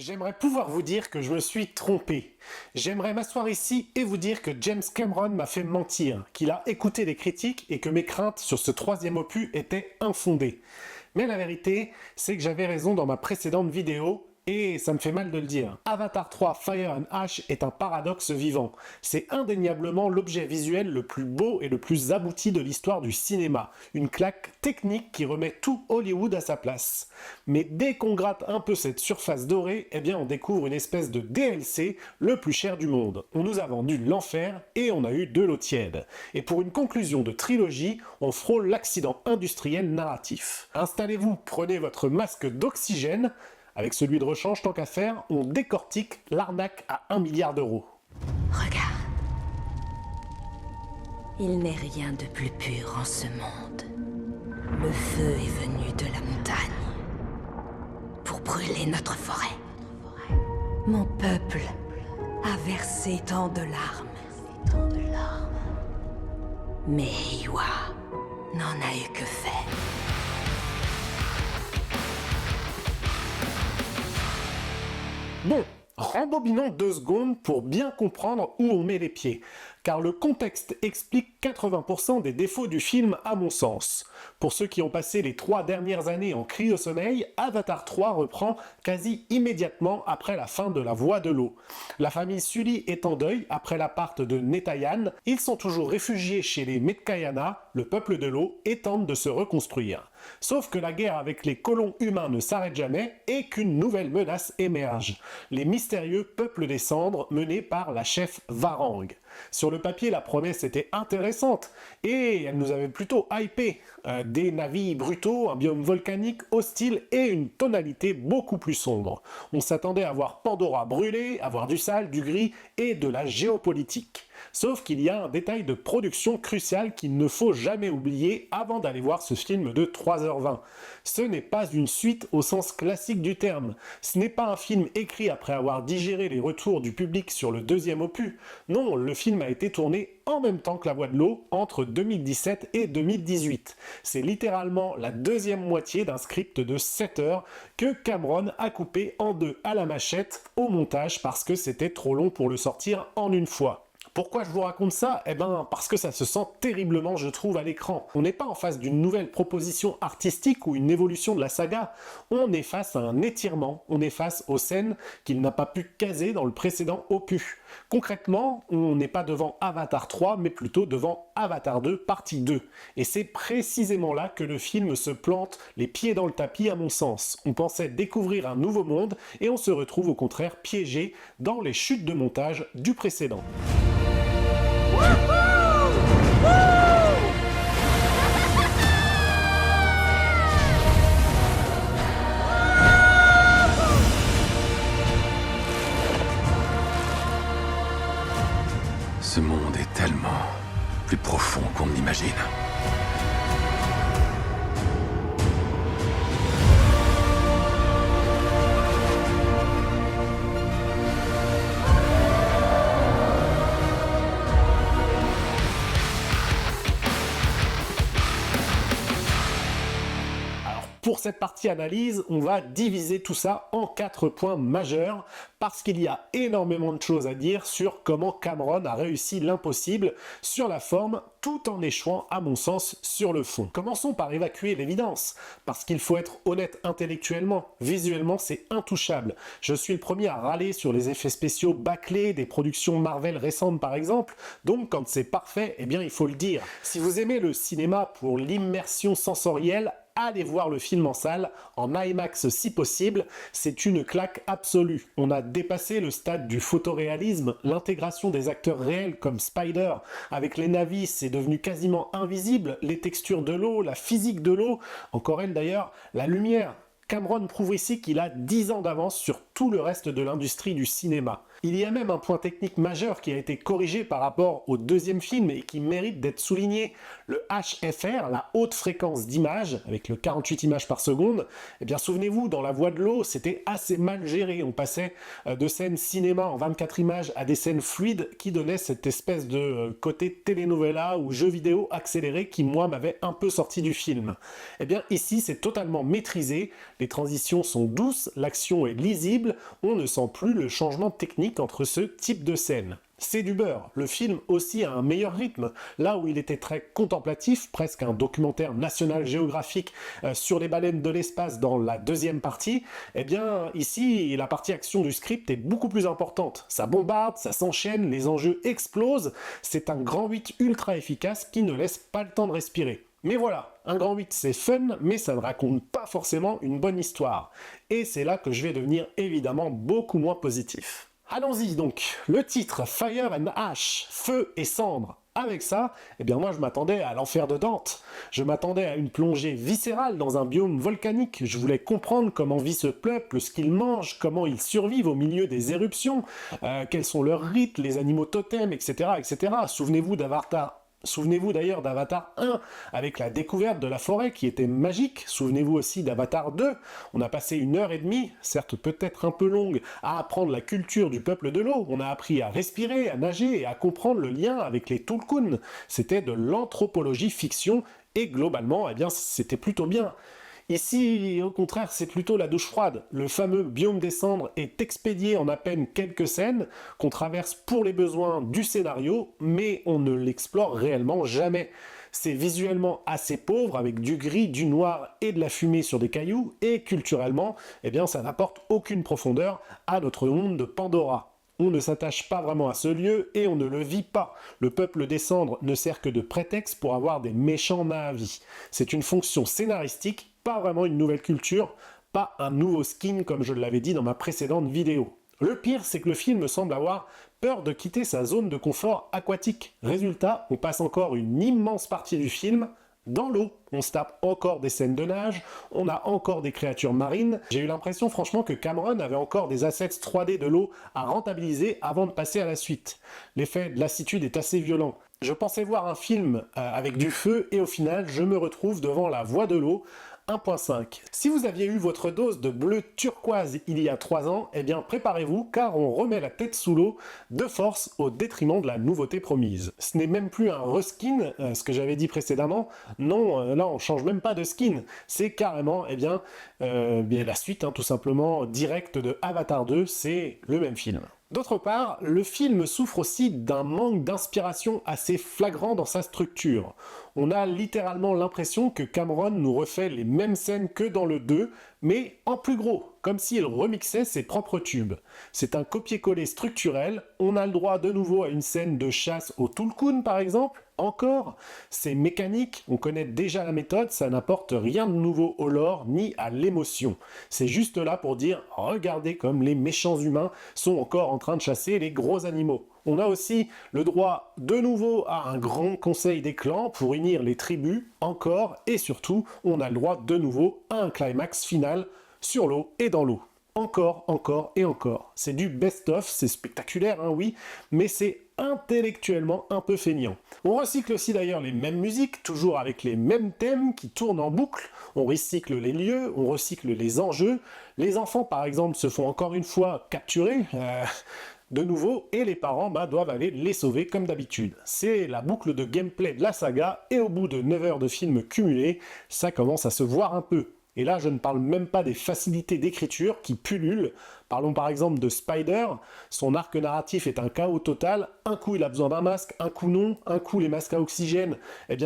J'aimerais pouvoir vous dire que je me suis trompé. J'aimerais m'asseoir ici et vous dire que James Cameron m'a fait mentir, qu'il a écouté les critiques et que mes craintes sur ce troisième opus étaient infondées. Mais la vérité, c'est que j'avais raison dans ma précédente vidéo, et ça me fait mal de le dire. Avatar 3 Fire and Ash est un paradoxe vivant. C'est indéniablement l'objet visuel le plus beau et le plus abouti de l'histoire du cinéma. Une claque technique qui remet tout Hollywood à sa place. Mais dès qu'on gratte un peu cette surface dorée, eh bien on découvre une espèce de DLC le plus cher du monde. On nous a vendu l'enfer et on a eu de l'eau tiède. Et pour une conclusion de trilogie, on frôle l'accident industriel narratif. Installez-vous, prenez votre masque d'oxygène. Avec celui de rechange, tant qu'à faire, on décortique l'arnaque à 1 milliard d'euros. Regarde. Il n'est rien de plus pur en ce monde. Le feu est venu de la montagne pour brûler notre forêt. Mon peuple a versé tant de larmes. Mais Eywa n'en a eu que fait. Bon, rembobinons 2 secondes pour bien comprendre où on met les pieds, car le contexte explique 80% des défauts du film à mon sens. Pour ceux qui ont passé les 3 dernières années en cryosommeil, Avatar 3 reprend quasi immédiatement après la fin de La Voie de l'eau. La famille Sully est en deuil après l'appart de Netayan, ils sont toujours réfugiés chez les Metkayana, le peuple de l'eau, et tentent de se reconstruire. Sauf que la guerre avec les colons humains ne s'arrête jamais et qu'une nouvelle menace émerge. Les mystérieux peuples des cendres menés par la chef Varang. Sur le papier, la promesse était intéressante et elle nous avait plutôt hypé. Des navires brutaux, un biome volcanique hostile et une tonalité beaucoup plus sombre. On s'attendait à voir Pandora brûler, à voir du sale, du gris et de la géopolitique. Sauf qu'il y a un détail de production crucial qu'il ne faut jamais oublier avant d'aller voir ce film de 3h20. Ce n'est pas une suite au sens classique du terme. Ce n'est pas un film écrit après avoir digéré les retours du public sur le deuxième opus. Non, le film a été tourné en même temps que La Voie de l'eau, entre 2017 et 2018. C'est littéralement la deuxième moitié d'un script de 7 heures que Cameron a coupé en 2 à la machette au montage parce que c'était trop long pour le sortir en une fois. Pourquoi je vous raconte ça? Eh ben, parce que ça se sent terriblement, je trouve, à l'écran. On n'est pas en face d'une nouvelle proposition artistique ou une évolution de la saga. On est face à un étirement. On est face aux scènes qu'il n'a pas pu caser dans le précédent opus. Concrètement, on n'est pas devant Avatar 3, mais plutôt devant Avatar 2, partie 2. Et c'est précisément là que le film se plante les pieds dans le tapis, à mon sens. On pensait découvrir un nouveau monde, et on se retrouve au contraire piégé dans les chutes de montage du précédent. Ce monde est tellement plus profond qu'on ne l'imagine. Pour cette partie analyse, on va diviser tout ça en 4 points majeurs parce qu'il y a énormément de choses à dire sur comment Cameron a réussi l'impossible sur la forme tout en échouant à mon sens sur le fond. Commençons par évacuer l'évidence parce qu'il faut être honnête intellectuellement. Visuellement, c'est intouchable. Je suis le premier à râler sur les effets spéciaux bâclés des productions Marvel récentes par exemple, donc quand c'est parfait, eh bien il faut le dire. Si vous aimez le cinéma pour l'immersion sensorielle, allez voir le film en salle, en IMAX si possible, c'est une claque absolue. On a dépassé le stade du photoréalisme, l'intégration des acteurs réels comme Spider, avec les navis, c'est devenu quasiment invisible, les textures de l'eau, la physique de l'eau, encore elle d'ailleurs, la lumière. Cameron prouve ici qu'il a 10 ans d'avance sur tout le reste de l'industrie du cinéma. Il y a même un point technique majeur qui a été corrigé par rapport au deuxième film et qui mérite d'être souligné. Le HFR, la haute fréquence d'image, avec le 48 images par seconde, eh bien souvenez-vous, dans La Voie de l'eau, c'était assez mal géré. On passait de scènes cinéma en 24 images à des scènes fluides qui donnaient cette espèce de côté telenovela ou jeu vidéo accéléré qui, moi, m'avait un peu sorti du film. Eh bien ici, c'est totalement maîtrisé. les transitions sont douces, l'action est lisible, on ne sent plus le changement technique entre ce type de scène. C'est du beurre. Le film aussi a un meilleur rythme. Là où il était très contemplatif, presque un documentaire National Geographic sur les baleines de l'espace dans la deuxième partie, eh bien ici la partie action du script est beaucoup plus importante. Ça bombarde, ça s'enchaîne, les enjeux explosent. C'est un grand 8 ultra efficace qui ne laisse pas le temps de respirer. Mais voilà, un grand 8 c'est fun, mais ça ne raconte pas forcément une bonne histoire. Et c'est là que je vais devenir évidemment beaucoup moins positif. Allons-y donc, le titre Fire and Ash, Feu et Cendre. Avec ça, eh bien moi je m'attendais à l'enfer de Dante. Je m'attendais à une plongée viscérale dans un biome volcanique. Je voulais comprendre comment vit ce peuple, ce qu'ils mangent, comment ils survivent au milieu des éruptions, quels sont leurs rites, les animaux totems, etc. etc. Souvenez-vous d'ailleurs d'Avatar 1, avec la découverte de la forêt qui était magique. Souvenez-vous aussi d'Avatar 2. On a passé 1h30, certes peut-être un peu longue, à apprendre la culture du peuple de l'eau. On a appris à respirer, à nager et à comprendre le lien avec les Tulkun. C'était de l'anthropologie fiction et globalement, eh bien, c'était plutôt bien. Ici, au contraire, c'est plutôt la douche froide. Le fameux biome des cendres est expédié en à peine quelques scènes, qu'on traverse pour les besoins du scénario, mais on ne l'explore réellement jamais. C'est visuellement assez pauvre, avec du gris, du noir et de la fumée sur des cailloux, et culturellement, eh bien, ça n'apporte aucune profondeur à notre monde de Pandora. On ne s'attache pas vraiment à ce lieu et on ne le vit pas. Le peuple des cendres ne sert que de prétexte pour avoir des méchants Na'vi. C'est une fonction scénaristique, pas vraiment une nouvelle culture, pas un nouveau skin comme je l'avais dit dans ma précédente vidéo. Le pire, c'est que le film semble avoir peur de quitter sa zone de confort aquatique. Résultat, on passe encore une immense partie du film dans l'eau. On se tape encore des scènes de nage, on a encore des créatures marines. J'ai eu l'impression franchement que Cameron avait encore des assets 3D de l'eau à rentabiliser avant de passer à la suite. L'effet de lassitude est assez violent. Je pensais voir un film avec du feu et au final, je me retrouve devant la voie de l'eau 1.5. Si vous aviez eu votre dose de bleu turquoise il y a 3 ans, eh bien préparez-vous car on remet la tête sous l'eau de force au détriment de la nouveauté promise. Ce n'est même plus un reskin, ce que j'avais dit précédemment, non, là on change même pas de skin, c'est carrément bien la suite tout simplement directe de Avatar 2, c'est le même film. D'autre part, le film souffre aussi d'un manque d'inspiration assez flagrant dans sa structure. On a littéralement l'impression que Cameron nous refait les mêmes scènes que dans le 2, mais en plus gros, comme s'il remixait ses propres tubes. C'est un copier-coller structurel, on a le droit de nouveau à une scène de chasse au Tulkun par exemple, encore, c'est mécanique, on connaît déjà la méthode, ça n'apporte rien de nouveau au lore ni à l'émotion. C'est juste là pour dire, regardez comme les méchants humains sont encore en train de chasser les gros animaux. On a aussi le droit de nouveau à un grand conseil des clans pour unir les tribus, encore, et surtout, on a le droit de nouveau à un climax final sur l'eau et dans l'eau. Encore, encore et encore. C'est du best-of, c'est spectaculaire, oui, mais c'est intellectuellement un peu feignant. On recycle aussi d'ailleurs les mêmes musiques, toujours avec les mêmes thèmes qui tournent en boucle. On recycle les lieux, on recycle les enjeux. Les enfants, par exemple, se font encore une fois capturer, de nouveau, et les parents doivent aller les sauver comme d'habitude. C'est la boucle de gameplay de la saga, et au bout de 9 heures de film cumulé, ça commence à se voir un peu. Et là, je ne parle même pas des facilités d'écriture qui pullulent. Parlons par exemple de Spider, son arc narratif est un chaos total, un coup il a besoin d'un masque, un coup non, un coup les masques à oxygène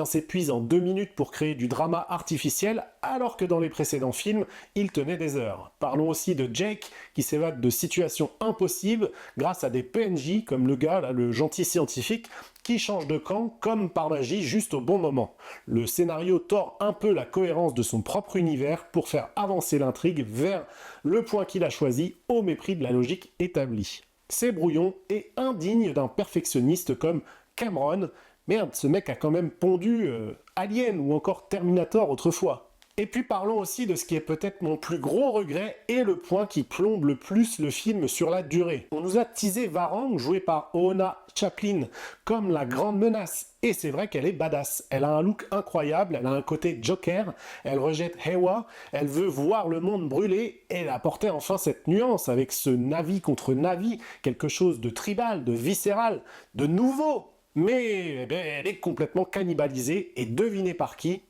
s'épuisent en 2 minutes pour créer du drama artificiel, alors que dans les précédents films, il tenait des heures. Parlons aussi de Jake, qui s'évade de situations impossibles grâce à des PNJ, comme le gars, là, le gentil scientifique, qui change de camp comme par magie juste au bon moment. Le scénario tord un peu la cohérence de son propre univers pour faire avancer l'intrigue vers le point qu'il a choisi au mépris de la logique établie. C'est brouillon et indigne d'un perfectionniste comme Cameron. Merde, ce mec a quand même pondu Alien ou encore Terminator autrefois. Et puis parlons aussi de ce qui est peut-être mon plus gros regret et le point qui plombe le plus le film sur la durée. On nous a teasé Varang, jouée par Oona Chaplin, comme la grande menace. Et c'est vrai qu'elle est badass. Elle a un look incroyable, elle a un côté Joker, elle rejette Hewa, elle veut voir le monde brûler, et elle apportait enfin cette nuance avec ce Na'vi contre Na'vi, quelque chose de tribal, de viscéral, de nouveau. Mais elle est complètement cannibalisée, et devinez par qui ?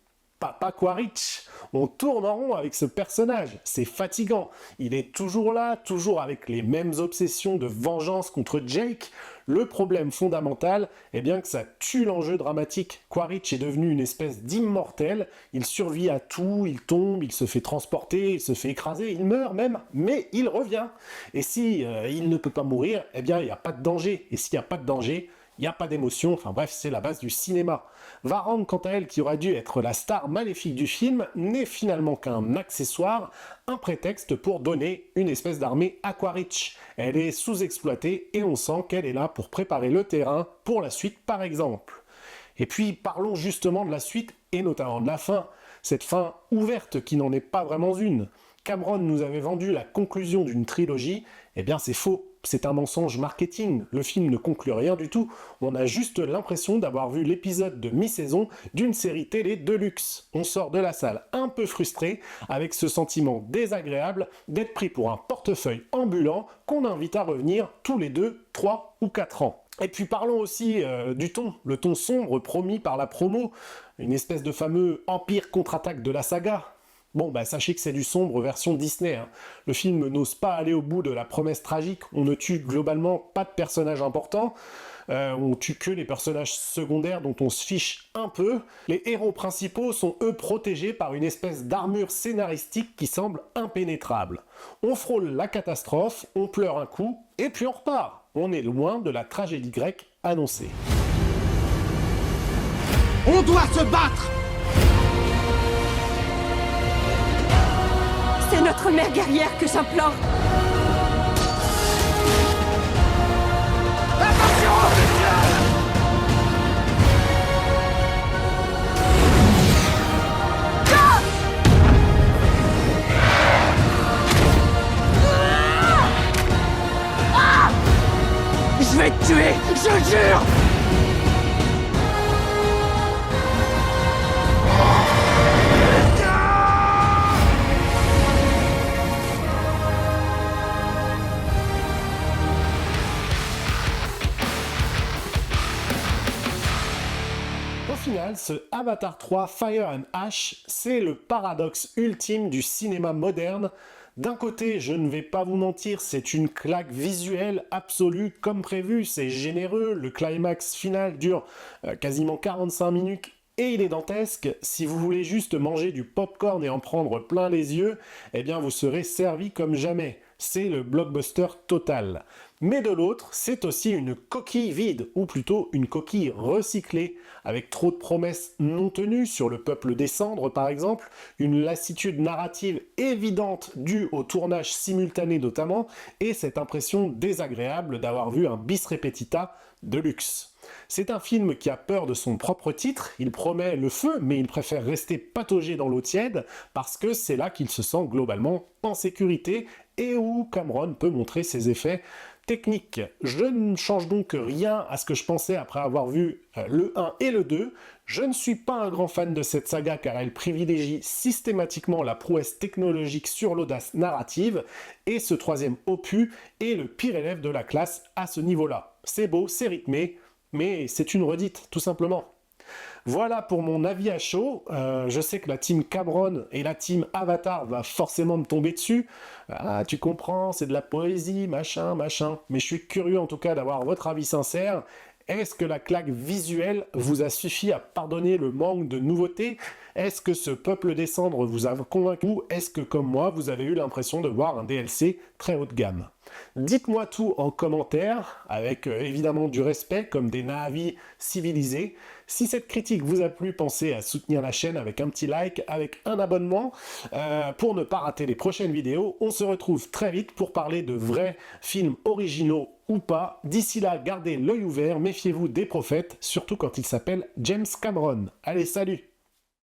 Papa Quaritch. On tourne en rond avec ce personnage, c'est fatigant. Il est toujours là, toujours avec les mêmes obsessions de vengeance contre Jake. Le problème fondamental est bien que ça tue l'enjeu dramatique. Quaritch est devenu une espèce d'immortel, il survit à tout, il tombe, il se fait transporter, il se fait écraser, il meurt même, mais il revient. Et si il ne peut pas mourir, eh bien il n'y a pas de danger. Et s'il n'y a pas de danger, il n'y a pas d'émotion, enfin bref, c'est la base du cinéma. Varang, quant à elle, qui aurait dû être la star maléfique du film, n'est finalement qu'un accessoire, un prétexte pour donner une espèce d'armée à Quaritch. Elle est sous-exploitée et on sent qu'elle est là pour préparer le terrain pour la suite par exemple. Et puis parlons justement de la suite et notamment de la fin. Cette fin ouverte qui n'en est pas vraiment une. Cameron nous avait vendu la conclusion d'une trilogie, eh bien c'est faux. C'est un mensonge marketing, le film ne conclut rien du tout, on a juste l'impression d'avoir vu l'épisode de mi-saison d'une série télé de luxe. On sort de la salle un peu frustré, avec ce sentiment désagréable d'être pris pour un portefeuille ambulant qu'on invite à revenir tous les 2, 3 ou 4 ans. Et puis parlons aussi du ton, le ton sombre promis par la promo, une espèce de fameux empire contre-attaque de la saga. Bon, sachez que c'est du sombre version Disney. Le film n'ose pas aller au bout de la promesse tragique. On ne tue globalement pas de personnages importants. On tue que les personnages secondaires dont on se fiche un peu. Les héros principaux sont eux protégés par une espèce d'armure scénaristique qui semble impénétrable. On frôle la catastrophe, on pleure un coup, et puis on repart. On est loin de la tragédie grecque annoncée. On doit se battre! C'est notre mère guerrière que j'implore. Je vais te tuer, je jure! Au final, ce Avatar 3 Fire and Ash, c'est le paradoxe ultime du cinéma moderne. D'un côté, je ne vais pas vous mentir, c'est une claque visuelle absolue comme prévu, c'est généreux, le climax final dure quasiment 45 minutes et il est dantesque. Si vous voulez juste manger du popcorn et en prendre plein les yeux, eh bien vous serez servi comme jamais. C'est le blockbuster total. Mais de l'autre, c'est aussi une coquille vide, ou plutôt une coquille recyclée, avec trop de promesses non tenues sur le peuple des cendres par exemple, une lassitude narrative évidente due au tournage simultané notamment, et cette impression désagréable d'avoir vu un bis repetita de luxe. C'est un film qui a peur de son propre titre, il promet le feu, mais il préfère rester pataugé dans l'eau tiède, parce que c'est là qu'il se sent globalement en sécurité, et où Cameron peut montrer ses effets techniques. Je ne change donc rien à ce que je pensais après avoir vu le 1 et le 2. Je ne suis pas un grand fan de cette saga car elle privilégie systématiquement la prouesse technologique sur l'audace narrative, et ce troisième opus est le pire élève de la classe à ce niveau-là. C'est beau, c'est rythmé, mais c'est une redite, tout simplement. Voilà pour mon avis à chaud. Je sais que la team Cameron et la team Avatar va forcément me tomber dessus. Ah, tu comprends, c'est de la poésie, machin. Mais je suis curieux en tout cas d'avoir votre avis sincère. Est-ce que la claque visuelle vous a suffi à pardonner le manque de nouveautés? Est-ce que ce peuple des cendres vous a convaincu? Ou est-ce que, comme moi, vous avez eu l'impression de voir un DLC très haut de gamme? Dites-moi tout en commentaire, avec évidemment du respect, comme des Na'vi civilisés. Si cette critique vous a plu, pensez à soutenir la chaîne avec un petit like, avec un abonnement, pour ne pas rater les prochaines vidéos. On se retrouve très vite pour parler de vrais films originaux ou pas. D'ici là, gardez l'œil ouvert, méfiez-vous des prophètes, surtout quand ils s'appellent James Cameron. Allez, salut!